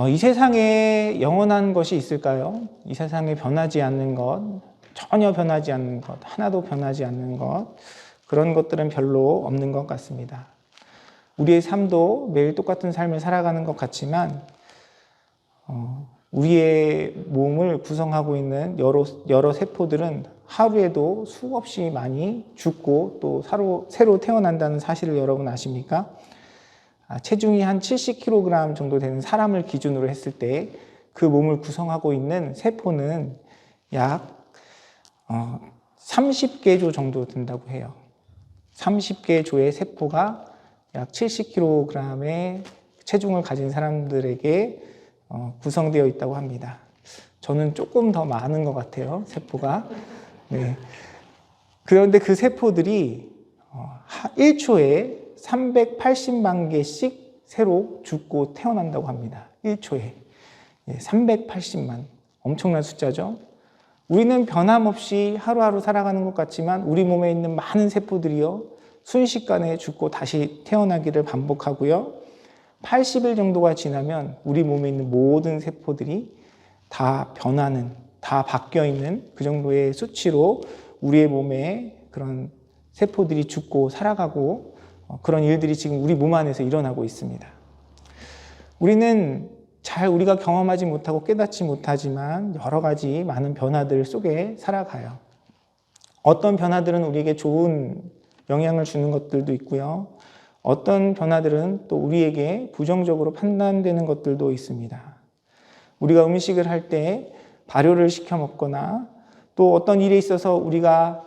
이 세상에 영원한 것이 있을까요? 이 세상에 변하지 않는 것, 전혀 변하지 않는 것, 하나도 변하지 않는 것, 그런 것들은 별로 없는 것 같습니다. 우리의 삶도 매일 똑같은 삶을 살아가는 것 같지만 우리의 몸을 구성하고 있는 여러 세포들은 하루에도 수없이 많이 죽고 또 새로 태어난다는 사실을 여러분 아십니까? 체중이 한 70kg 정도 되는 사람을 기준으로 했을 때 그 몸을 구성하고 있는 세포는 약 30개 조 정도 된다고 해요. 30개 조의 세포가 약 70kg의 체중을 가진 사람들에게 구성되어 있다고 합니다. 저는 조금 더 많은 것 같아요, 세포가. 네. 그런데 그 세포들이 1초에 380만 개씩 새로 죽고 태어난다고 합니다. 1초에. 380만. 엄청난 숫자죠. 우리는 변함없이 하루하루 살아가는 것 같지만 우리 몸에 있는 많은 세포들이요, 순식간에 죽고 다시 태어나기를 반복하고요. 80일 정도가 지나면 우리 몸에 있는 모든 세포들이 다 변하는, 다 바뀌어 있는 그 정도의 수치로 우리의 몸에 그런 세포들이 죽고 살아가고 그런 일들이 지금 우리 몸 안에서 일어나고 있습니다. 우리는 우리가 경험하지 못하고 깨닫지 못하지만 여러 가지 많은 변화들 속에 살아가요. 어떤 변화들은 우리에게 좋은 영향을 주는 것들도 있고요. 어떤 변화들은 또 우리에게 부정적으로 판단되는 것들도 있습니다. 우리가 음식을 할 때 발효를 시켜 먹거나 또 어떤 일에 있어서 우리가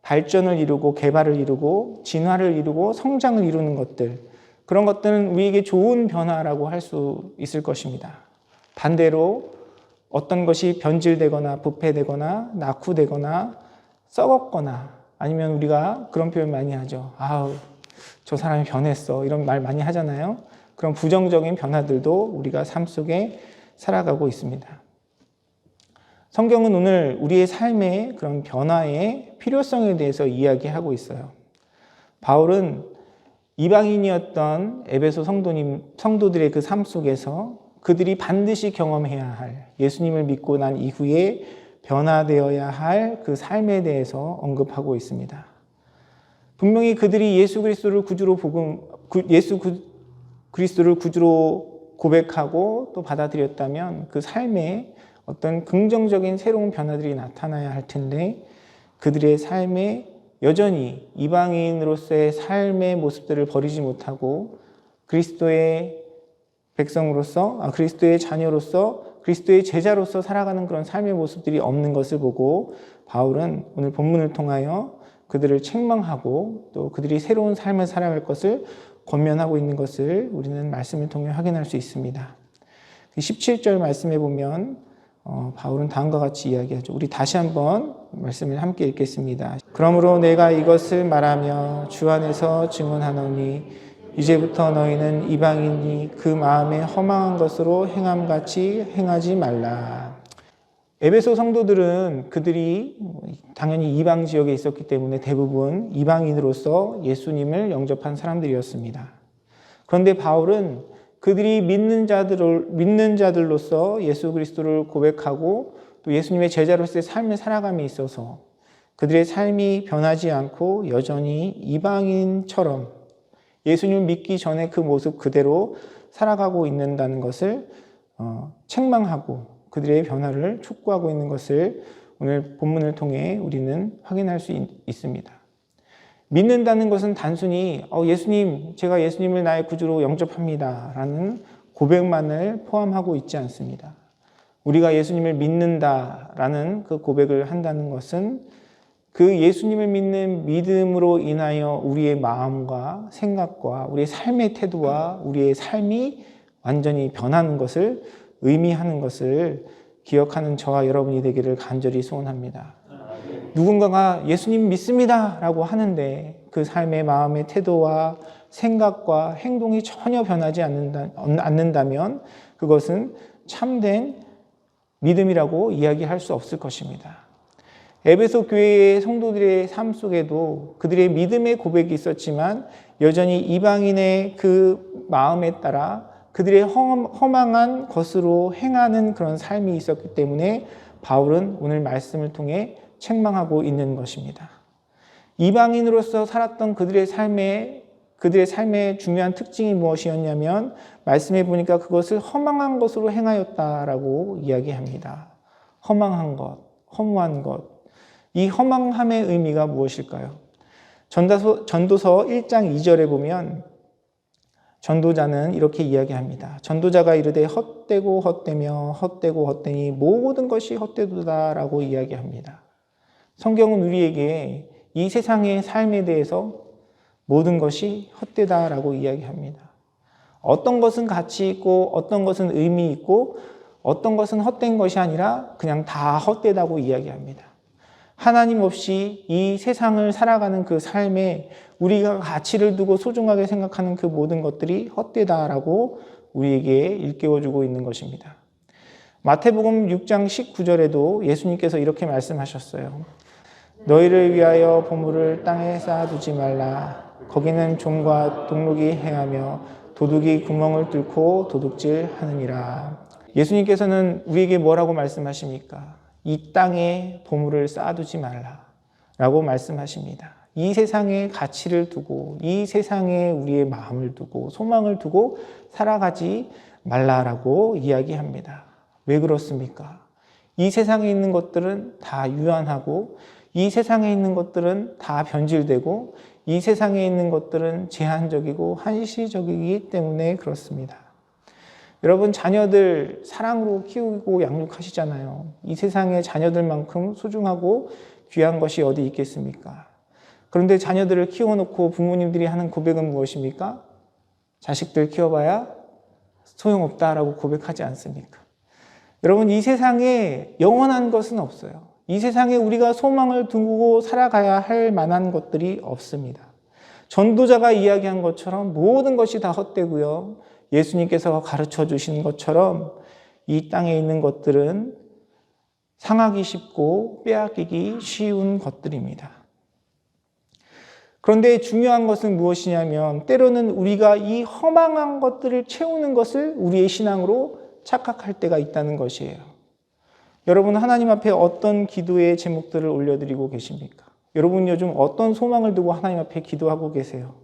발전을 이루고 개발을 이루고 진화를 이루고 성장을 이루는 것들, 그런 것들은 우리에게 좋은 변화라고 할 수 있을 것입니다. 반대로 어떤 것이 변질되거나 부패되거나 낙후되거나 썩었거나 아니면 우리가 그런 표현 많이 하죠. 아우, 저 사람이 변했어. 이런 말 많이 하잖아요. 그런 부정적인 변화들도 우리가 삶 속에 살아가고 있습니다. 성경은 오늘 우리의 삶의 그런 변화의 필요성에 대해서 이야기하고 있어요. 바울은 이방인이었던 에베소 성도들의 그 삶 속에서 그들이 반드시 경험해야 할, 예수님을 믿고 난 이후에 변화되어야 할 그 삶에 대해서 언급하고 있습니다. 분명히 그들이 예수 그리스도를 구주로 고백하고 또 받아들였다면 그 삶에 어떤 긍정적인 새로운 변화들이 나타나야 할 텐데 그들의 삶에 여전히 이방인으로서의 삶의 모습들을 버리지 못하고 그리스도의 백성으로서, 그리스도의 자녀로서, 그리스도의 제자로서 살아가는 그런 삶의 모습들이 없는 것을 보고 바울은 오늘 본문을 통하여 그들을 책망하고 또 그들이 새로운 삶을 살아갈 것을 권면하고 있는 것을 우리는 말씀을 통해 확인할 수 있습니다. 17절 말씀에 보면 바울은 다음과 같이 이야기하죠. 우리 다시 한번 말씀을 함께 읽겠습니다. 그러므로 내가 이것을 말하며 주 안에서 증언하노니 이제부터 너희는 이방인이 그 마음에 허망한 것으로 행함같이 행하지 말라. 에베소 성도들은 그들이 당연히 이방 지역에 있었기 때문에 대부분 이방인으로서 예수님을 영접한 사람들이었습니다. 그런데 바울은 그들이 믿는 자들로서 예수 그리스도를 고백하고 또 예수님의 제자로서의 삶을 살아감에 있어서 그들의 삶이 변하지 않고 여전히 이방인처럼 예수님을 믿기 전에 그 모습 그대로 살아가고 있는다는 것을 책망하고 그들의 변화를 촉구하고 있는 것을 오늘 본문을 통해 우리는 확인할 수 있습니다. 믿는다는 것은 단순히 예수님, 제가 예수님을 나의 구주로 영접합니다 라는 고백만을 포함하고 있지 않습니다. 우리가 예수님을 믿는다라는 그 고백을 한다는 것은 그 예수님을 믿는 믿음으로 인하여 우리의 마음과 생각과 우리의 삶의 태도와 우리의 삶이 완전히 변하는 것을 의미하는 것을 기억하는 저와 여러분이 되기를 간절히 소원합니다. 누군가가 예수님 믿습니다 라고 하는데 그 삶의 마음의 태도와 생각과 행동이 전혀 변하지 않는다면 그것은 참된 믿음이라고 이야기할 수 없을 것입니다. 에베소 교회의 성도들의 삶 속에도 그들의 믿음의 고백이 있었지만 여전히 이방인의 그 마음에 따라 그들의 허망한 것으로 행하는 그런 삶이 있었기 때문에 바울은 오늘 말씀을 통해 책망하고 있는 것입니다. 이방인으로서 살았던 그들의 삶의 중요한 특징이 무엇이었냐면 말씀해 보니까 그것을 허망한 것으로 행하였다라고 이야기합니다. 허망한 것, 허무한 것. 이 허망함의 의미가 무엇일까요? 전도서 1장 2절에 보면 전도자는 이렇게 이야기합니다. 전도자가 이르되 헛되고 헛되며 헛되고 헛되니 모든 것이 헛되도다라고 이야기합니다. 성경은 우리에게 이 세상의 삶에 대해서 모든 것이 헛되다라고 이야기합니다. 어떤 것은 가치 있고 어떤 것은 의미 있고 어떤 것은 헛된 것이 아니라 그냥 다 헛되다고 이야기합니다. 하나님 없이 이 세상을 살아가는 그 삶에 우리가 가치를 두고 소중하게 생각하는 그 모든 것들이 헛되다라고 우리에게 일깨워주고 있는 것입니다. 마태복음 6장 19절에도 예수님께서 이렇게 말씀하셨어요. 너희를 위하여 보물을 땅에 쌓아두지 말라. 거기는 종과 동록이 행하며 도둑이 구멍을 뚫고 도둑질하느니라. 예수님께서는 우리에게 뭐라고 말씀하십니까? 이 땅에 보물을 쌓아두지 말라라고 말씀하십니다. 이 세상에 가치를 두고 이 세상에 우리의 마음을 두고 소망을 두고 살아가지 말라라고 이야기합니다. 왜 그렇습니까? 이 세상에 있는 것들은 다 유한하고 이 세상에 있는 것들은 다 변질되고 이 세상에 있는 것들은 제한적이고 한시적이기 때문에 그렇습니다. 여러분 자녀들 사랑으로 키우고 양육하시잖아요. 이 세상에 자녀들만큼 소중하고 귀한 것이 어디 있겠습니까? 그런데 자녀들을 키워놓고 부모님들이 하는 고백은 무엇입니까? 자식들 키워봐야 소용없다라고 고백하지 않습니까? 여러분 이 세상에 영원한 것은 없어요. 이 세상에 우리가 소망을 두고 살아가야 할 만한 것들이 없습니다. 전도자가 이야기한 것처럼 모든 것이 다 헛되고요. 예수님께서 가르쳐 주신 것처럼 이 땅에 있는 것들은 상하기 쉽고 빼앗기기 쉬운 것들입니다. 그런데 중요한 것은 무엇이냐면 때로는 우리가 이 허망한 것들을 채우는 것을 우리의 신앙으로 착각할 때가 있다는 것이에요. 여러분 하나님 앞에 어떤 기도의 제목들을 올려드리고 계십니까? 여러분 요즘 어떤 소망을 두고 하나님 앞에 기도하고 계세요?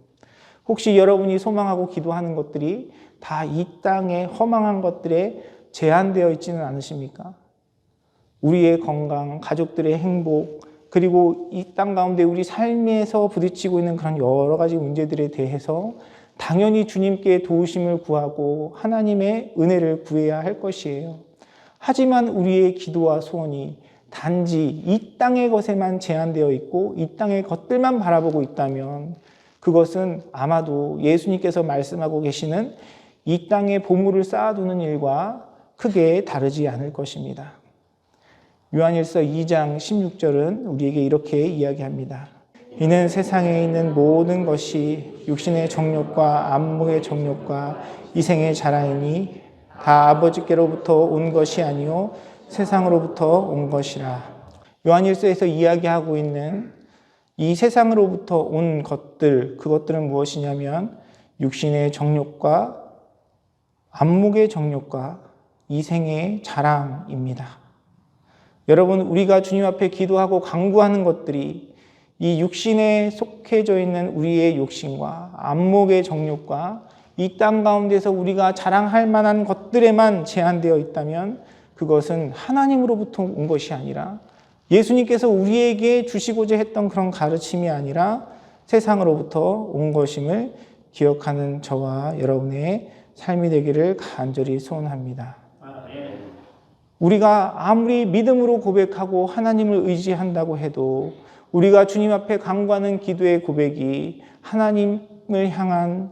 혹시 여러분이 소망하고 기도하는 것들이 다 이 땅의 허망한 것들에 제한되어 있지는 않으십니까? 우리의 건강, 가족들의 행복, 그리고 이 땅 가운데 우리 삶에서 부딪히고 있는 그런 여러 가지 문제들에 대해서 당연히 주님께 도우심을 구하고 하나님의 은혜를 구해야 할 것이에요. 하지만 우리의 기도와 소원이 단지 이 땅의 것에만 제한되어 있고 이 땅의 것들만 바라보고 있다면 그것은 아마도 예수님께서 말씀하고 계시는 이 땅에 보물을 쌓아두는 일과 크게 다르지 않을 것입니다. 요한일서 2장 16절은 우리에게 이렇게 이야기합니다. 이는 세상에 있는 모든 것이 육신의 정욕과 안목의 정욕과 이생의 자랑이니 다 아버지께로부터 온 것이 아니요 세상으로부터 온 것이라. 요한일서에서 이야기하고 있는 이 세상으로부터 온 것들, 그것들은 무엇이냐면 육신의 정욕과 안목의 정욕과 이생의 자랑입니다. 여러분 우리가 주님 앞에 기도하고 간구하는 것들이 이 육신에 속해져 있는 우리의 욕심과 안목의 정욕과 이 땅 가운데서 우리가 자랑할 만한 것들에만 제한되어 있다면 그것은 하나님으로부터 온 것이 아니라 예수님께서 우리에게 주시고자 했던 그런 가르침이 아니라 세상으로부터 온 것임을 기억하는 저와 여러분의 삶이 되기를 간절히 소원합니다. 우리가 아무리 믿음으로 고백하고 하나님을 의지한다고 해도 우리가 주님 앞에 간구하는 기도의 고백이 하나님을 향한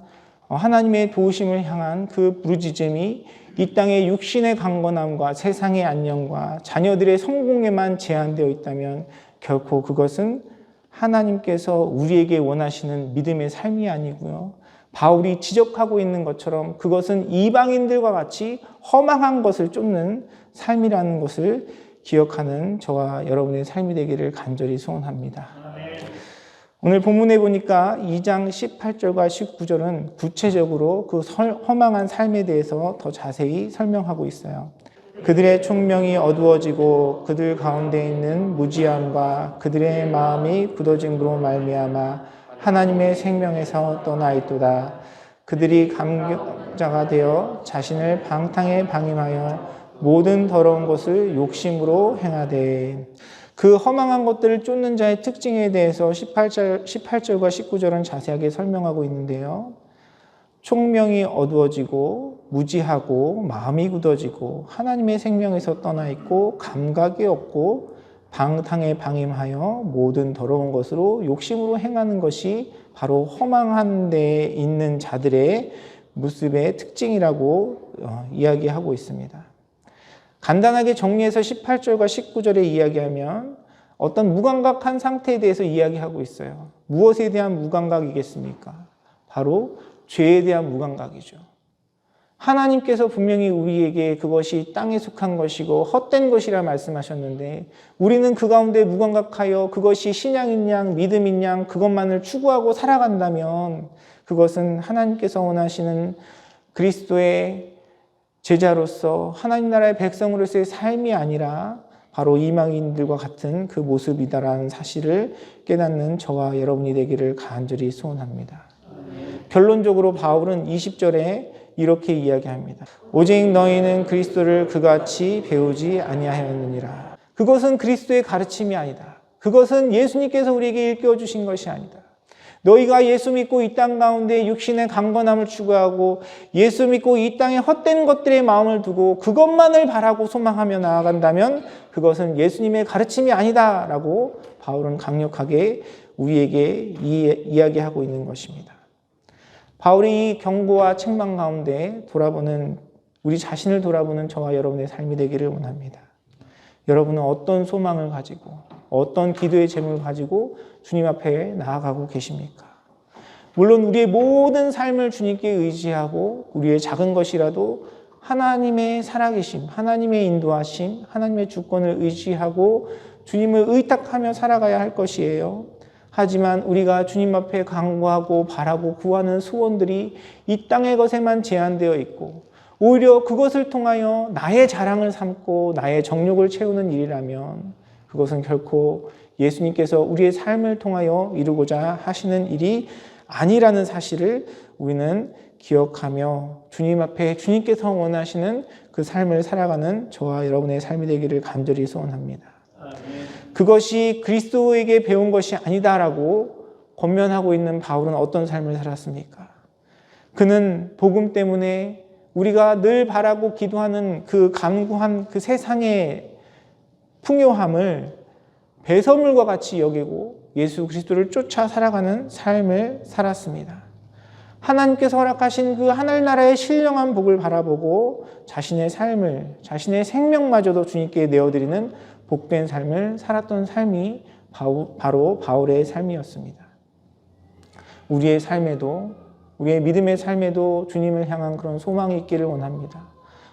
하나님의 도우심을 향한 그 부르짖음이 이 땅의 육신의 강건함과 세상의 안녕과 자녀들의 성공에만 제한되어 있다면 결코 그것은 하나님께서 우리에게 원하시는 믿음의 삶이 아니고요. 바울이 지적하고 있는 것처럼 그것은 이방인들과 같이 허망한 것을 쫓는 삶이라는 것을 기억하는 저와 여러분의 삶이 되기를 간절히 소원합니다. 오늘 본문에 보니까 2장 18절과 19절은 구체적으로 그 허망한 삶에 대해서 더 자세히 설명하고 있어요. 그들의 총명이 어두워지고 그들 가운데 있는 무지함과 그들의 마음이 굳어짐으로 말미암아 하나님의 생명에서 떠나 있도다. 그들이 감격자가 되어 자신을 방탕에 방임하여 모든 더러운 것을 욕심으로 행하되. 그 허망한 것들을 쫓는 자의 특징에 대해서 18절과 19절은 자세하게 설명하고 있는데요. 총명이 어두워지고 무지하고 마음이 굳어지고 하나님의 생명에서 떠나 있고 감각이 없고 방탕에 방임하여 모든 더러운 것으로 욕심으로 행하는 것이 바로 허망한 데에 있는 자들의 모습의 특징이라고 이야기하고 있습니다. 간단하게 정리해서 18절과 19절에 이야기하면 어떤 무감각한 상태에 대해서 이야기하고 있어요. 무엇에 대한 무감각이겠습니까? 바로 죄에 대한 무감각이죠. 하나님께서 분명히 우리에게 그것이 땅에 속한 것이고 헛된 것이라 말씀하셨는데 우리는 그 가운데 무감각하여 그것이 신앙인 양, 믿음인 양 그것만을 추구하고 살아간다면 그것은 하나님께서 원하시는 그리스도의 제자로서 하나님 나라의 백성으로서의 삶이 아니라 바로 이방인들과 같은 그 모습이다라는 사실을 깨닫는 저와 여러분이 되기를 간절히 소원합니다. 결론적으로 바울은 20절에 이렇게 이야기합니다. 오직 너희는 그리스도를 그같이 배우지 아니하였느니라. 그것은 그리스도의 가르침이 아니다. 그것은 예수님께서 우리에게 일깨워주신 것이 아니다. 너희가 예수 믿고 이 땅 가운데 육신의 강건함을 추구하고 예수 믿고 이 땅에 헛된 것들의 마음을 두고 그것만을 바라고 소망하며 나아간다면 그것은 예수님의 가르침이 아니다라고 바울은 강력하게 우리에게 이야기하고 있는 것입니다. 바울이 이 경고와 책망 가운데 우리 자신을 돌아보는 저와 여러분의 삶이 되기를 원합니다. 여러분은 어떤 소망을 가지고 어떤 기도의 제목을 가지고 주님 앞에 나아가고 계십니까? 물론 우리의 모든 삶을 주님께 의지하고 우리의 작은 것이라도 하나님의 살아계심, 하나님의 인도하심, 하나님의 주권을 의지하고 주님을 의탁하며 살아가야 할 것이에요. 하지만 우리가 주님 앞에 간구하고 바라고 구하는 소원들이 이 땅의 것에만 제한되어 있고 오히려 그것을 통하여 나의 자랑을 삼고 나의 정욕을 채우는 일이라면 그것은 결코 예수님께서 우리의 삶을 통하여 이루고자 하시는 일이 아니라는 사실을 우리는 기억하며 주님 앞에 주님께서 원하시는 그 삶을 살아가는 저와 여러분의 삶이 되기를 간절히 소원합니다. 그것이 그리스도에게 배운 것이 아니다라고 권면하고 있는 바울은 어떤 삶을 살았습니까? 그는 복음 때문에 우리가 늘 바라고 기도하는 그 간구한 그 세상의 풍요함을 배설물과 같이 여기고 예수 그리스도를 쫓아 살아가는 삶을 살았습니다. 하나님께서 허락하신 그 하늘 나라의 신령한 복을 바라보고 자신의 삶을, 자신의 생명마저도 주님께 내어드리는 복된 삶을 살았던 삶이 바로 바울의 삶이었습니다. 우리의 삶에도, 우리의 믿음의 삶에도 주님을 향한 그런 소망이 있기를 원합니다.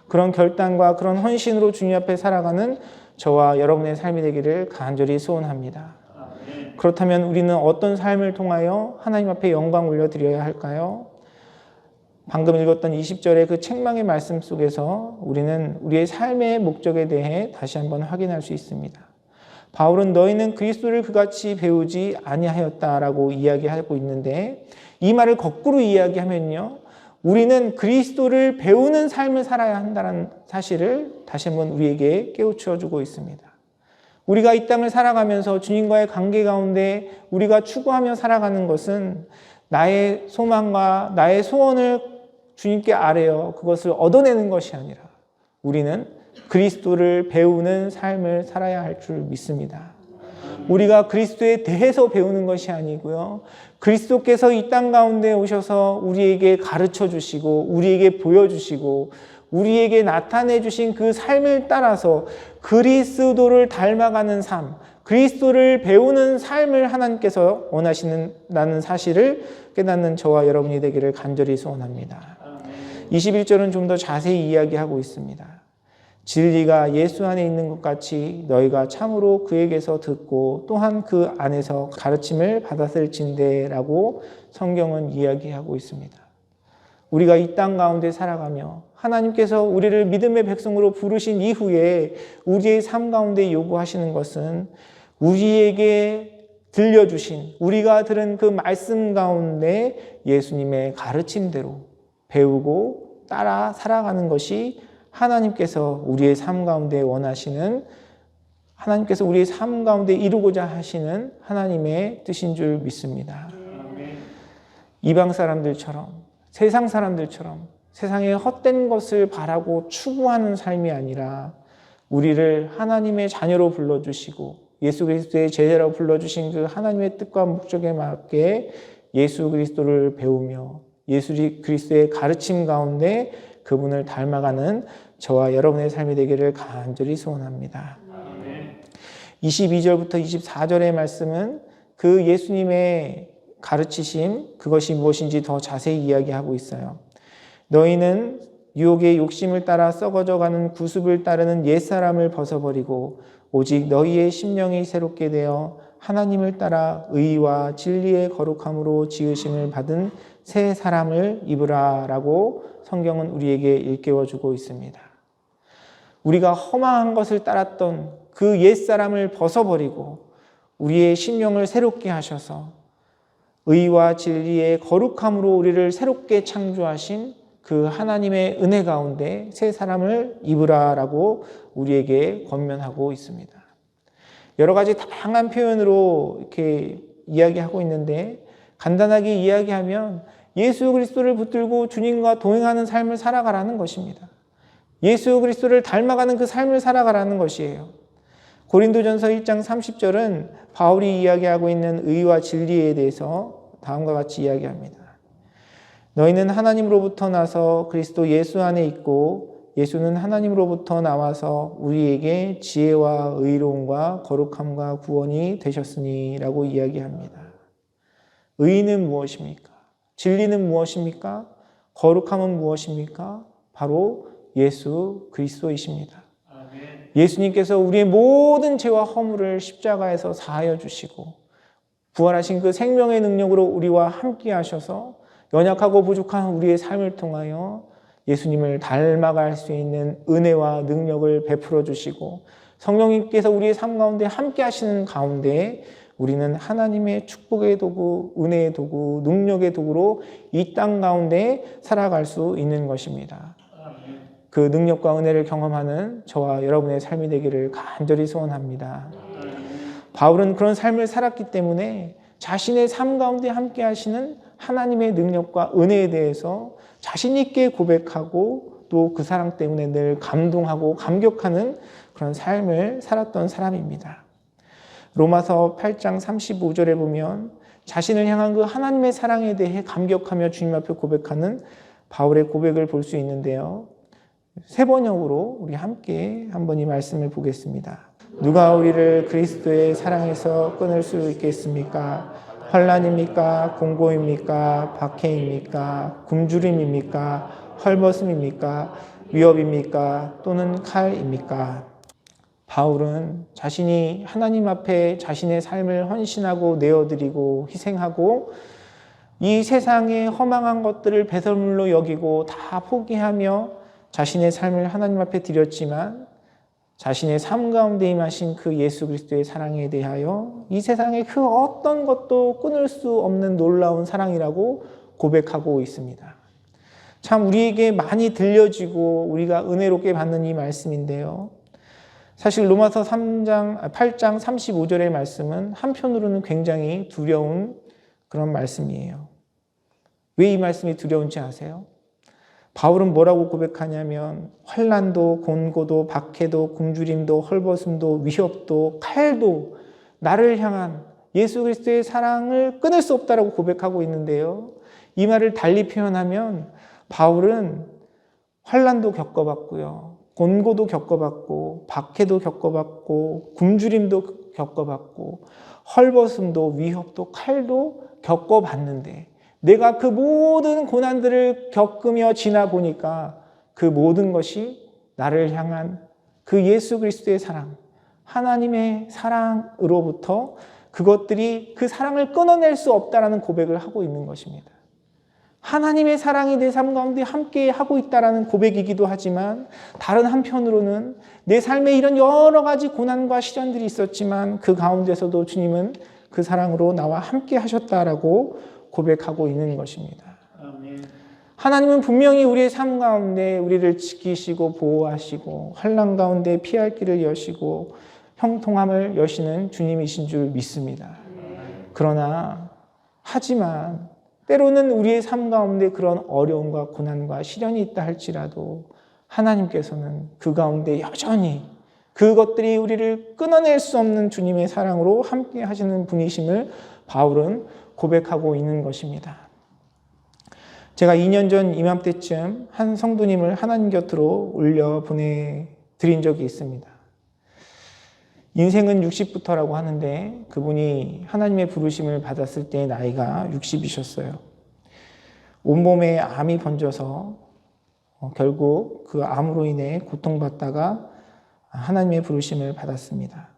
그런 결단과 그런 헌신으로 주님 앞에 살아가는 저와 여러분의 삶이 되기를 간절히 소원합니다. 그렇다면 우리는 어떤 삶을 통하여 하나님 앞에 영광 올려드려야 할까요? 방금 읽었던 20절의 그 책망의 말씀 속에서 우리는 우리의 삶의 목적에 대해 다시 한번 확인할 수 있습니다. 바울은 너희는 그리스도를 그같이 배우지 아니하였다라고 이야기하고 있는데 이 말을 거꾸로 이야기하면요. 우리는 그리스도를 배우는 삶을 살아야 한다는 사실을 다시 한번 우리에게 깨우쳐 주고 있습니다. 우리가 이 땅을 살아가면서 주님과의 관계 가운데 우리가 추구하며 살아가는 것은 나의 소망과 나의 소원을 주님께 아뢰어 그것을 얻어내는 것이 아니라 우리는 그리스도를 배우는 삶을 살아야 할 줄 믿습니다. 우리가 그리스도에 대해서 배우는 것이 아니고요. 그리스도께서 이 땅 가운데 오셔서 우리에게 가르쳐 주시고 우리에게 보여주시고 우리에게 나타내 주신 그 삶을 따라서 그리스도를 닮아가는 삶, 그리스도를 배우는 삶을 하나님께서 원하시는 사실을 깨닫는 저와 여러분이 되기를 간절히 소원합니다. 21절은 좀 더 자세히 이야기하고 있습니다. 진리가 예수 안에 있는 것 같이 너희가 참으로 그에게서 듣고 또한 그 안에서 가르침을 받았을진대라고 성경은 이야기하고 있습니다. 우리가 이 땅 가운데 살아가며 하나님께서 우리를 믿음의 백성으로 부르신 이후에 우리의 삶 가운데 요구하시는 것은 우리에게 들려주신, 우리가 들은 그 말씀 가운데 예수님의 가르침대로 배우고 따라 살아가는 것이 하나님께서 우리의 삶 가운데 원하시는, 하나님께서 우리의 삶 가운데 이루고자 하시는 하나님의 뜻인 줄 믿습니다. 이방 사람들처럼, 세상 사람들처럼 세상의 헛된 것을 바라고 추구하는 삶이 아니라 우리를 하나님의 자녀로 불러주시고 예수 그리스도의 제자로 불러주신 그 하나님의 뜻과 목적에 맞게 예수 그리스도를 배우며 예수 그리스도의 가르침 가운데 그분을 닮아가는 저와 여러분의 삶이 되기를 간절히 소원합니다. 22절부터 24절의 말씀은 그 예수님의 가르치심, 그것이 무엇인지 더 자세히 이야기하고 있어요. 너희는 유혹의 욕심을 따라 썩어져가는 구습을 따르는 옛사람을 벗어버리고 오직 너희의 심령이 새롭게 되어 하나님을 따라 의와 진리의 거룩함으로 지으심을 받은 새 사람을 입으라 라고 성경은 우리에게 일깨워주고 있습니다. 우리가 허망한 것을 따랐던 그 옛사람을 벗어버리고 우리의 심령을 새롭게 하셔서 의와 진리의 거룩함으로 우리를 새롭게 창조하신 그 하나님의 은혜 가운데 새 사람을 입으라라고 우리에게 권면하고 있습니다. 여러 가지 다양한 표현으로 이렇게 이야기하고 있는데 간단하게 이야기하면 예수 그리스도를 붙들고 주님과 동행하는 삶을 살아가라는 것입니다. 예수 그리스도를 닮아가는 그 삶을 살아가라는 것이에요. 고린도전서 1장 30절은 바울이 이야기하고 있는 의와 진리에 대해서 다음과 같이 이야기합니다. 너희는 하나님으로부터 나서 그리스도 예수 안에 있고 예수는 하나님으로부터 나와서 우리에게 지혜와 의로움과 거룩함과 구원이 되셨으니 라고 이야기합니다. 의는 무엇입니까? 진리는 무엇입니까? 거룩함은 무엇입니까? 바로 예수 그리스도이십니다. 예수님께서 우리의 모든 죄와 허물을 십자가에서 사하여 주시고 부활하신 그 생명의 능력으로 우리와 함께 하셔서 연약하고 부족한 우리의 삶을 통하여 예수님을 닮아갈 수 있는 은혜와 능력을 베풀어 주시고 성령님께서 우리의 삶 가운데 함께 하시는 가운데 우리는 하나님의 축복의 도구, 은혜의 도구, 능력의 도구로 이 땅 가운데 살아갈 수 있는 것입니다. 그 능력과 은혜를 경험하는 저와 여러분의 삶이 되기를 간절히 소원합니다. 바울은 그런 삶을 살았기 때문에 자신의 삶 가운데 함께 하시는 하나님의 능력과 은혜에 대해서 자신 있게 고백하고 또 그 사랑 때문에 늘 감동하고 감격하는 그런 삶을 살았던 사람입니다. 로마서 8장 35절에 보면 자신을 향한 그 하나님의 사랑에 대해 감격하며 주님 앞에 고백하는 바울의 고백을 볼 수 있는데요. 세 번역으로 우리 함께 한번 이 말씀을 보겠습니다. 누가 우리를 그리스도의 사랑에서 끊을 수 있겠습니까? 환난입니까? 공고입니까? 박해입니까? 굶주림입니까? 헐벗음입니까? 위협입니까? 또는 칼입니까? 바울은 자신이 하나님 앞에 자신의 삶을 헌신하고 내어드리고 희생하고 이 세상의 허망한 것들을 배설물로 여기고 다 포기하며 자신의 삶을 하나님 앞에 드렸지만 자신의 삶 가운데 임하신 그 예수 그리스도의 사랑에 대하여 이 세상의 그 어떤 것도 끊을 수 없는 놀라운 사랑이라고 고백하고 있습니다. 참 우리에게 많이 들려지고 우리가 은혜롭게 받는 이 말씀인데요. 사실 로마서 8장 35절의 말씀은 한편으로는 굉장히 두려운 그런 말씀이에요. 왜 이 말씀이 두려운지 아세요? 바울은 뭐라고 고백하냐면 환난도 곤고도 박해도 굶주림도 헐벗음도 위협도 칼도 나를 향한 예수 그리스도의 사랑을 끊을 수 없다라고 고백하고 있는데요. 이 말을 달리 표현하면 바울은 환난도 겪어봤고요. 곤고도 겪어봤고 박해도 겪어봤고 굶주림도 겪어봤고 헐벗음도 위협도 칼도 겪어봤는데 내가 그 모든 고난들을 겪으며 지나 보니까 그 모든 것이 나를 향한 그 예수 그리스도의 사랑, 하나님의 사랑으로부터 그것들이 그 사랑을 끊어낼 수 없다라는 고백을 하고 있는 것입니다. 하나님의 사랑이 내 삶 가운데 함께 하고 있다라는 고백이기도 하지만 다른 한편으로는 내 삶에 이런 여러 가지 고난과 시련들이 있었지만 그 가운데서도 주님은 그 사랑으로 나와 함께 하셨다라고 고백하고 있는 것입니다. 아멘. 하나님은 분명히 우리의 삶 가운데 우리를 지키시고 보호하시고 환난 가운데 피할 길을 여시고 형통함을 여시는 주님이신 줄 믿습니다. 그러나 하지만 때로는 우리의 삶 가운데 그런 어려움과 고난과 시련이 있다 할지라도 하나님께서는 그 가운데 여전히 그것들이 우리를 끊어낼 수 없는 주님의 사랑으로 함께 하시는 분이심을 바울은 고백하고 있는 것입니다. 제가 2년 전 이맘때쯤 한 성도님을 하나님 곁으로 올려 보내드린 적이 있습니다. 인생은 60부터라고 하는데 그분이 하나님의 부르심을 받았을 때 나이가 60이셨어요. 온몸에 암이 번져서 결국 그 암으로 인해 고통받다가 하나님의 부르심을 받았습니다.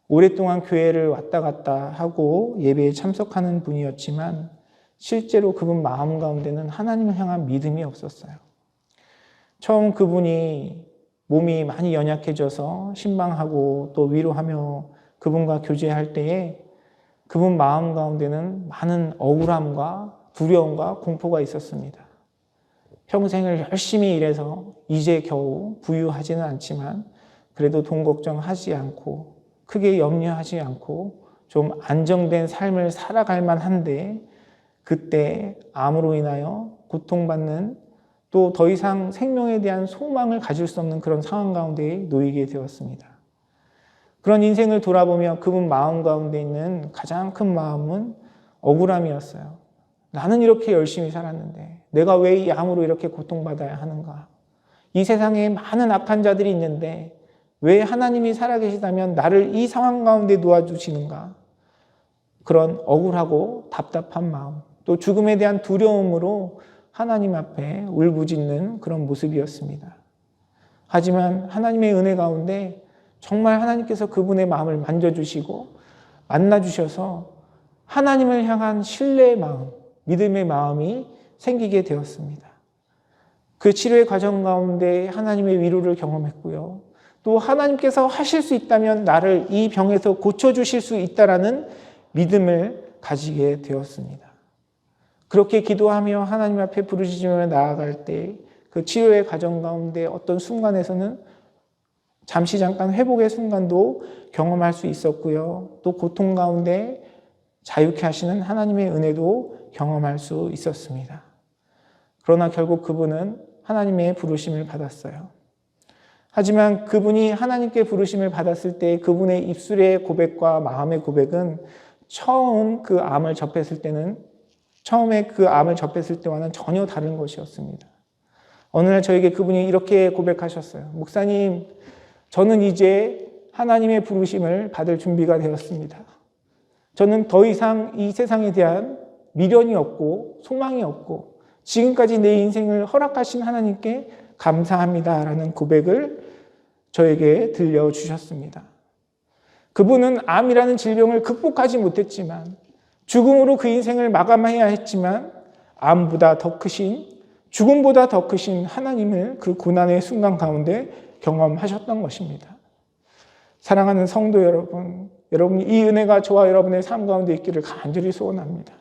오랫동안 교회를 왔다 갔다 하고 예배에 참석하는 분이었지만 실제로 그분 마음 가운데는 하나님을 향한 믿음이 없었어요. 처음 그분이 몸이 많이 연약해져서 신방하고 또 위로하며 그분과 교제할 때에 그분 마음 가운데는 많은 억울함과 두려움과 공포가 있었습니다. 평생을 열심히 일해서 이제 겨우 부유하지는 않지만 그래도 돈 걱정하지 않고 크게 염려하지 않고 좀 안정된 삶을 살아갈 만한데 그때 암으로 인하여 고통받는 또 더 이상 생명에 대한 소망을 가질 수 없는 그런 상황 가운데 놓이게 되었습니다. 그런 인생을 돌아보며 그분 마음 가운데 있는 가장 큰 마음은 억울함이었어요. 나는 이렇게 열심히 살았는데 내가 왜 이 암으로 이렇게 고통받아야 하는가? 이 세상에 많은 악한 자들이 있는데 왜 하나님이 살아계시다면 나를 이 상황 가운데 놓아주시는가? 그런 억울하고 답답한 마음, 또 죽음에 대한 두려움으로 하나님 앞에 울부짖는 그런 모습이었습니다. 하지만 하나님의 은혜 가운데 정말 하나님께서 그분의 마음을 만져주시고 만나주셔서 하나님을 향한 신뢰의 마음, 믿음의 마음이 생기게 되었습니다. 그 치료의 과정 가운데 하나님의 위로를 경험했고요. 또 하나님께서 하실 수 있다면 나를 이 병에서 고쳐주실 수 있다라는 믿음을 가지게 되었습니다. 그렇게 기도하며 하나님 앞에 부르짖으며 나아갈 때 그 치료의 과정 가운데 어떤 순간에서는 잠시 잠깐 회복의 순간도 경험할 수 있었고요. 또 고통 가운데 자유케 하시는 하나님의 은혜도 경험할 수 있었습니다. 그러나 결국 그분은 하나님의 부르심을 받았어요. 하지만 그분이 하나님께 부르심을 받았을 때 그분의 입술의 고백과 마음의 고백은 처음에 그 암을 접했을 때와는 전혀 다른 것이었습니다. 어느 날 저에게 그분이 이렇게 고백하셨어요. 목사님, 저는 이제 하나님의 부르심을 받을 준비가 되었습니다. 저는 더 이상 이 세상에 대한 미련이 없고 소망이 없고 지금까지 내 인생을 허락하신 하나님께 감사합니다라는 고백을 저에게 들려주셨습니다. 그분은 암이라는 질병을 극복하지 못했지만 죽음으로 그 인생을 마감해야 했지만 암보다 더 크신, 죽음보다 더 크신 하나님을 그 고난의 순간 가운데 경험하셨던 것입니다. 사랑하는 성도 여러분, 이 은혜가 저와 여러분의 삶 가운데 있기를 간절히 소원합니다.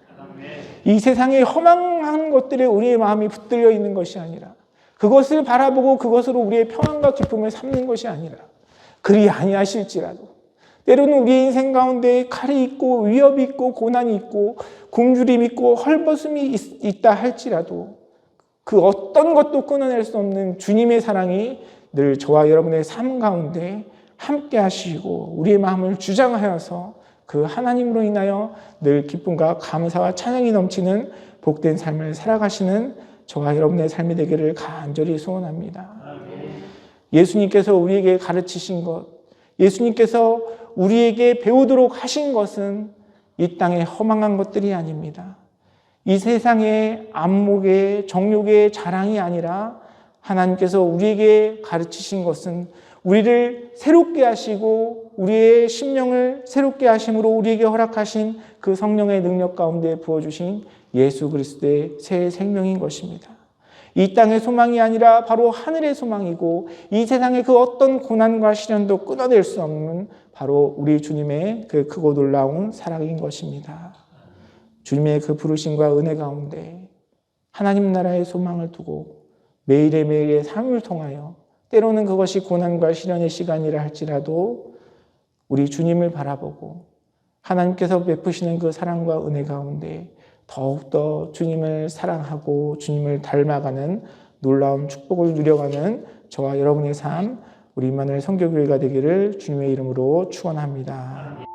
이 세상에 허망한 것들에 우리의 마음이 붙들려 있는 것이 아니라 그것을 바라보고 그것으로 우리의 평안과 기쁨을 삼는 것이 아니라 그리 아니하실지라도 때로는 우리의 인생 가운데 칼이 있고 위협이 있고 고난이 있고 굶주림이 있고 헐벗음이 있다 할지라도 그 어떤 것도 끊어낼 수 없는 주님의 사랑이 늘 저와 여러분의 삶 가운데 함께 하시고 우리의 마음을 주장하여서 그 하나님으로 인하여 늘 기쁨과 감사와 찬양이 넘치는 복된 삶을 살아가시는 저와 여러분의 삶이 되기를 간절히 소원합니다. 예수님께서 우리에게 가르치신 것, 예수님께서 우리에게 배우도록 하신 것은 이 땅의 허망한 것들이 아닙니다. 이 세상의 안목의 정욕의 자랑이 아니라 하나님께서 우리에게 가르치신 것은 우리를 새롭게 하시고 우리의 심령을 새롭게 하심으로 우리에게 허락하신 그 성령의 능력 가운데 부어주신 예수 그리스도의 새 생명인 것입니다. 이 땅의 소망이 아니라 바로 하늘의 소망이고 이 세상의 그 어떤 고난과 시련도 끊어낼 수 없는 바로 우리 주님의 그 크고 놀라운 사랑인 것입니다. 주님의 그 부르심과 은혜 가운데 하나님 나라의 소망을 두고 매일의 삶을 통하여 때로는 그것이 고난과 시련의 시간이라 할지라도 우리 주님을 바라보고 하나님께서 베푸시는 그 사랑과 은혜 가운데 더욱더 주님을 사랑하고 주님을 닮아가는 놀라운 축복을 누려가는 저와 여러분의 삶, 우리 임마누엘 선교교회가 되기를 주님의 이름으로 축원합니다.